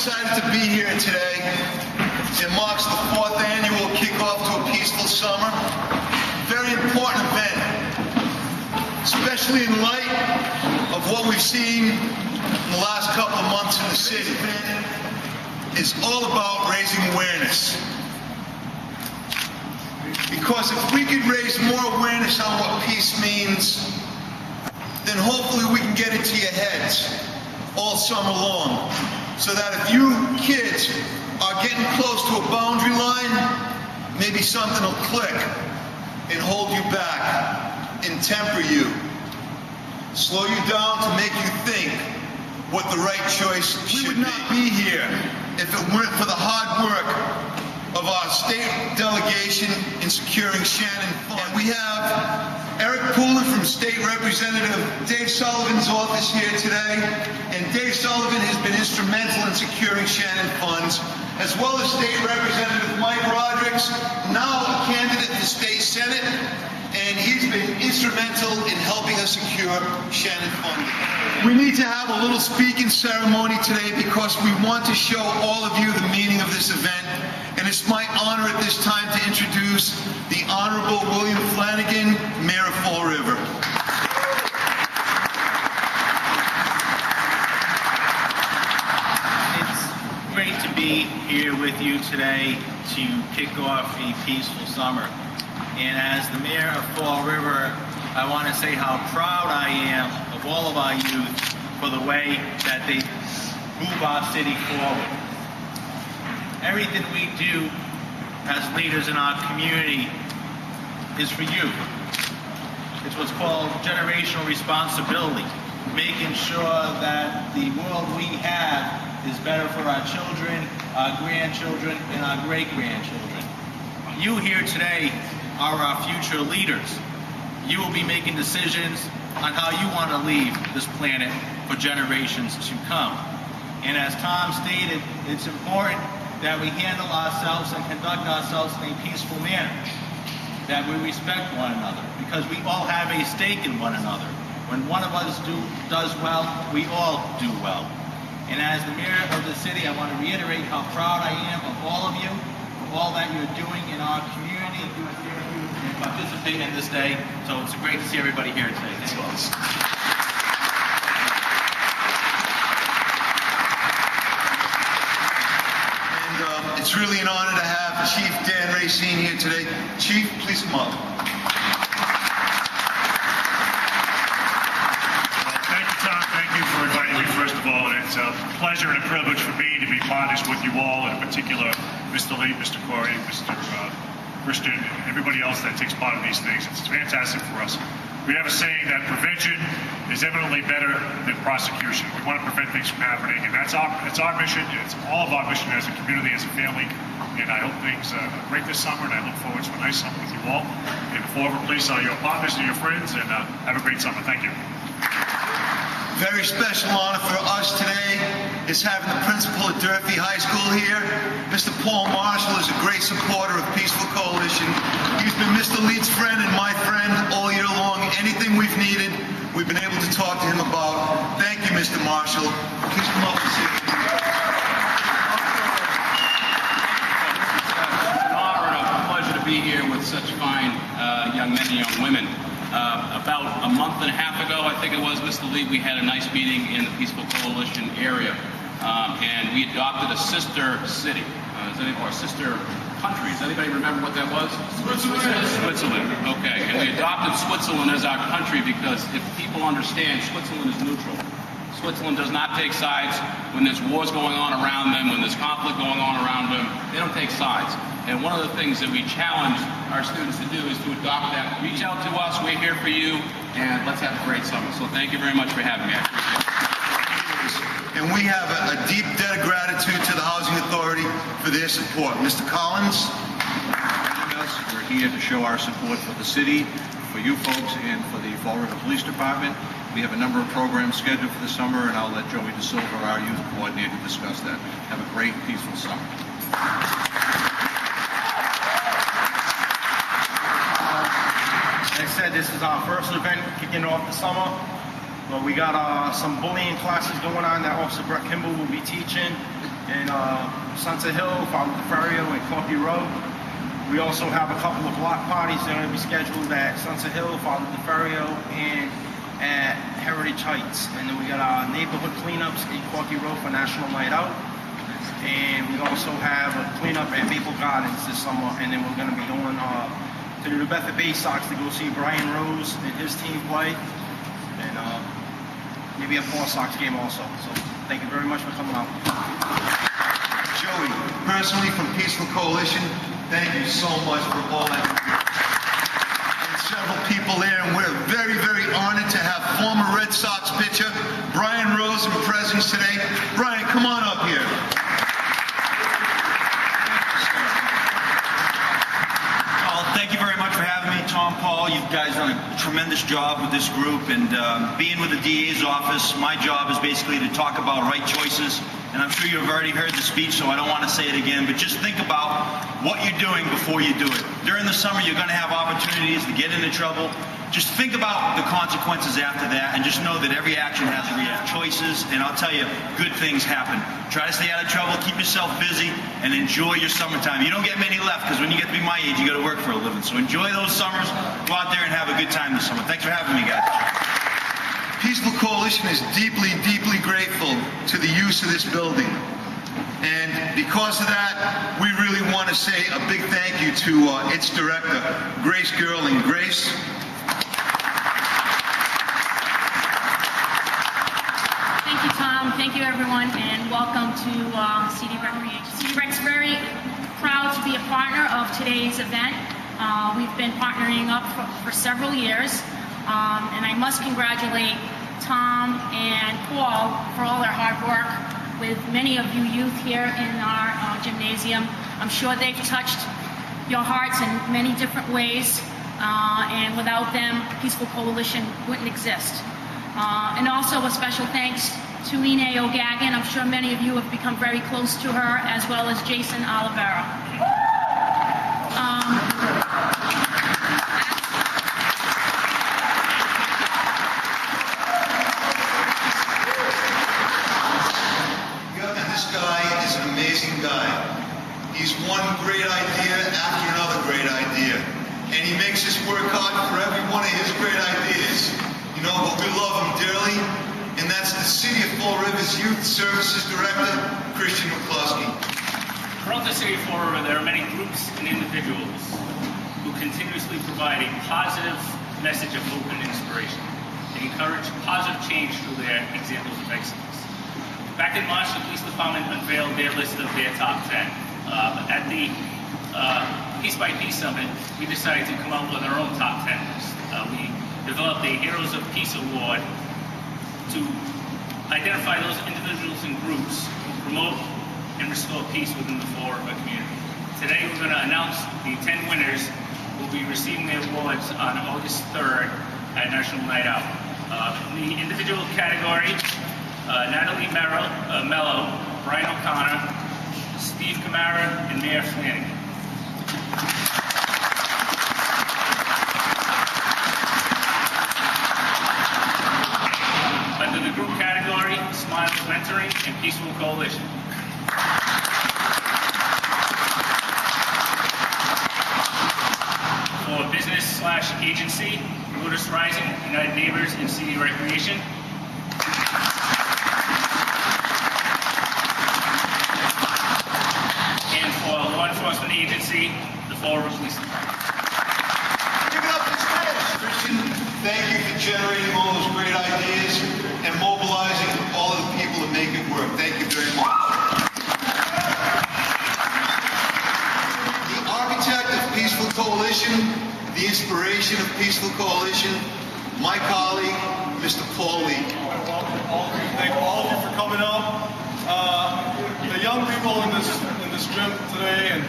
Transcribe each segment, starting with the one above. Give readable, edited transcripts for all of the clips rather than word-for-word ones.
excited to be here today. It marks the 4th annual kickoff to a peaceful summer. Very important event, especially in light of what we've seen in the last couple of months in the city. It's all about raising awareness. Because if we could raise more awareness on what peace means, then hopefully we can get into your heads all summer long. So that if you kids are getting close to a boundary line, maybe something will click and hold you back and temper you. Slow you down to make you think what the right choice should be. We would not be here if it weren't for the hard work of our state delegation in securing Shannon funds. And we have Eric Poulin from State Representative Dave Sullivan's office here today. And Dave Sullivan has been instrumental in securing Shannon funds, as well as State Representative Mike Rodrigues, now a candidate for State Senate. And he's been instrumental in helping us secure Shannon funding. We need to have a little speaking ceremony today because we want to show all of you the meaning of this event. And it's my honor at this time to introduce the Honorable William Flanagan, Mayor of Fall River. It's great to be here with you today to kick off a peaceful summer. And as the Mayor of Fall River, I want to say how proud I am of all of our youth for the way that they move our city forward. Everything we do as leaders in our community is for you. It's what's called generational responsibility, making sure that the world we have is better for our children, our grandchildren, and our great-grandchildren. You here today are our future leaders. You will be making decisions on how you want to leave this planet for generations to come. And as Tom stated, it's important that we handle ourselves and conduct ourselves in a peaceful manner, that we respect one another, because we all have a stake in one another. When one of us does well, we all do well. And as the Mayor of the city, I want to reiterate how proud I am of all of you, for all that you're doing in our community, and participate in this day. So it's great to see everybody here today. Thank you all. It's really an honor to have Chief Dan Racine here today. Chief, please come up. Well, thank you, Tom. Thank you for inviting me, first of all. It's a pleasure and a privilege for me to be partners with you all, and in particular, Mr. Lee, Mr. Corey, Mr. Christian, and everybody else that takes part in these things. It's fantastic for us. We have a saying that prevention is eminently better than prosecution. We want to prevent things from happening, and that's our mission. It's all of our mission as a community, as a family, and I hope things are great this summer, and I look forward to a nice summer with you all. And the Fall River Police are your partners and your friends, and have a great summer. Thank you. Very special honor for us today is having the principal at Durfee High School here. Mr. Paul Marshall is a great supporter of Peaceful Coalition. He's been Mr. Leeds' friend and my friend all year long. Anything we've needed, we've been able to talk to him about. Thank you, Mr. Marshall. Please come up and sit. It's an honor and a pleasure to be here with such fine young men and young women. About a month and a half ago, I think it was, Mr. Lee, we had a nice meeting in the Peaceful Coalition area, and we adopted a sister city, or sister country. Does anybody remember what that was? Switzerland. Okay, and we adopted Switzerland as our country because if people understand, Switzerland is neutral. Switzerland does not take sides when there's wars going on around them, when there's conflict going on around them. They don't take sides. And one of the things that we challenge our students to do is to adopt that. Reach out to us, we're here for you, and let's have a great summer. So thank you very much for having me. I appreciate it. And we have a deep debt of gratitude to the Housing Authority for their support. Mr. Collins? We're here to show our support for the city, for you folks, and for the Fall River Police Department. We have a number of programs scheduled for the summer, and I'll let Joey DeSilva, our youth coordinator, discuss that. Have a great, peaceful summer. Like I said, this is our first event kicking off the summer. Well, we got some bullying classes going on that Officer Brett Kimball will be teaching. in Sunset Hill, Father DeFerrio, and Corky Road. We also have a couple of block parties that are going to be scheduled at Sunset Hill, Father DeFerrio, and at Heritage Heights. And then we got our neighborhood cleanups in Corky Road for National Night Out. And we also have a cleanup at Maple Gardens this summer. And then we're going to be going to the New Bedford Bay Sox to go see Brian Rose and his team play. And maybe a Paul Sox game also. So thank you very much for coming out. Joey, personally from Peaceful Coalition, thank you so much for all that. And several people there, and we're very, very honored to have former Red Sox pitcher Brian Rose in presence today. Brian, come on up here. Thank you very much for having me, Tom, Paul. You guys done a tremendous job with this group, and being with the DA's office, my job is basically to talk about right choices. And I'm sure you've already heard the speech, so I don't want to say it again, but just think about what you're doing before you do it. During the summer, you're going to have opportunities to get into trouble. Just think about the consequences after that, and just know that every action has choices, and I'll tell you, good things happen. Try to stay out of trouble, keep yourself busy, and enjoy your summertime. You don't get many left, because when you get to be my age, you got to work for a living. So enjoy those summers, go out there and have a good time this summer. Thanks for having me, guys. Peaceful Coalition is deeply, deeply grateful to the use of this building. And because of that, we really want to say a big thank you to its director, Grace Gerling. Grace? Thank you, Tom. Thank you, everyone, and welcome to CD Recreation. CD Rec's very proud to be a partner of today's event. We've been partnering up for several years. And I must congratulate Tom and Paul for all their hard work with many of you youth here in our gymnasium. I'm sure they've touched your hearts in many different ways, and without them, Peaceful Coalition wouldn't exist. And also a special thanks to Ine O'Gagan. I'm sure many of you have become very close to her, as well as Jason Oliveira. He's one great idea after another great idea. And he makes us work hard for every one of his great ideas. You know, but we love him dearly. And that's the City of Fall River's Youth Services Director, Christian McCluskey. Throughout the City of Fall River, there are many groups and individuals who continuously provide a positive message of hope and inspiration. They encourage positive change through their examples of excellence. Back in March, the police department unveiled their list of their top 10. At the Piece by Piece Summit, we decided to come out with our own top 10 list. We developed a Heroes of Peace Award to identify those individuals and groups who promote and restore peace within the Fall River community. Today, we're going to announce the 10 winners who will be receiving their awards on August 3rd at National Night Out. In the individual category, Natalie Mello, Brian O'Connor, Steve Camara, and Mayor Flanagan. Under the group category, Smiles Mentoring and Peaceful Coalition. For business/agency, Lotus Rising, United Neighbors, and CD Recreation. Enforcement agency, the Fall River Police Department. Give it up for Christian. Thank you for generating all those great ideas and mobilizing all of the people to make it work. Thank you very much. The architect of Peaceful Coalition, the inspiration of Peaceful Coalition, my colleague, Mr. Paul Lee. Thank all of you for coming out. The young people in this gym today and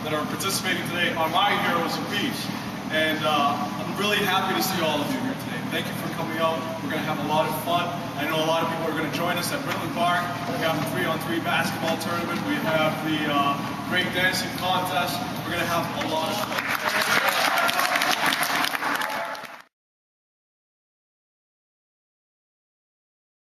that are participating today are my heroes of peace. And I'm really happy to see all of you here today. Thank you for coming out. We're going to have a lot of fun. I know a lot of people are going to join us at Britland Park. We have the 3-on-3 basketball tournament. We have the great dancing contest. We're going to have a lot of fun.